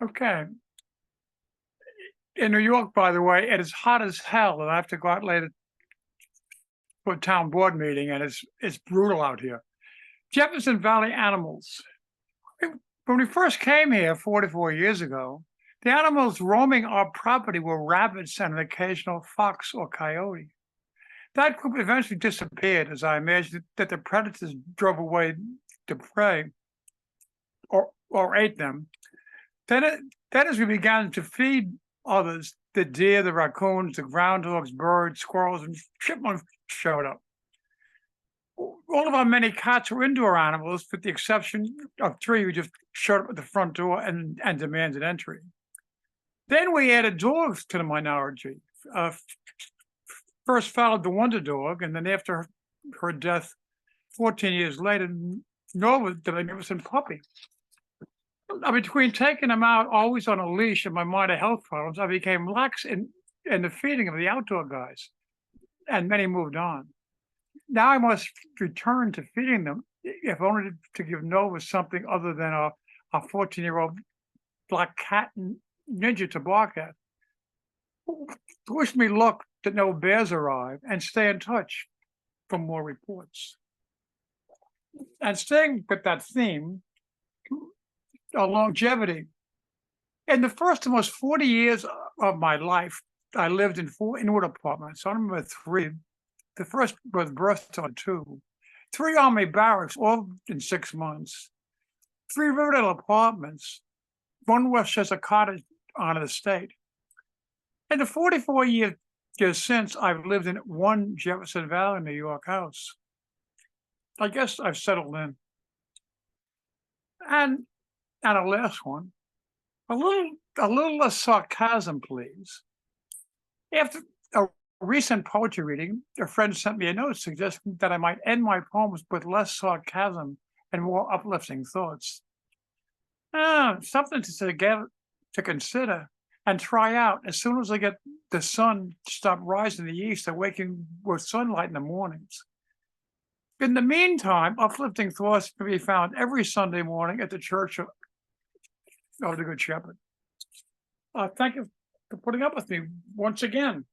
Okay. In New York, by the way, it is hot as hell, and I have to go out later for a town board meeting, and it's brutal out here. Jefferson Valley animals. When we first came here 44 years ago, the animals roaming our property were rabbits and an occasional fox or coyote. That group eventually disappeared as I imagined that the predators drove away the prey or ate them. Then as we began to feed others, the deer, the raccoons, the groundhogs, birds, squirrels, and chipmunks showed up. All of our many cats were indoor animals, with the exception of three who just showed up at the front door and demanded entry. Then we added dogs to the minority. First followed the Wonder Dog, and then after her death 14 years later, Nova, the magnificent puppy. Between taking them out always on a leash and my minor health problems, I became lax in the feeding of the outdoor guys, and many moved on. Now I must return to feeding them, if only to give Nova something other than a 14-year-old black cat ninja to bark at. Wish me luck that no bears arrive, and stay in touch for more reports. And staying with that theme, longevity. In the first almost 40 years of my life, I lived in 4 inward apartments. I remember 3. The first was birthed on 2. 3 Army barracks, all in 6 months. 3 Riverdale apartments. 1 Westchester cottage on an estate. In the 44 years since, I've lived in 1 Jefferson Valley, New York house. I guess I've settled in. And a last one, a little less sarcasm, please. After a recent poetry reading, a friend sent me a note suggesting that I might end my poems with less sarcasm and more uplifting thoughts. Something to consider and try out as soon as I get the sun to stop rising in the east and waking with sunlight in the mornings. In the meantime, uplifting thoughts can be found every Sunday morning at the Church of the Good Shepherd. Thank you for putting up with me once again.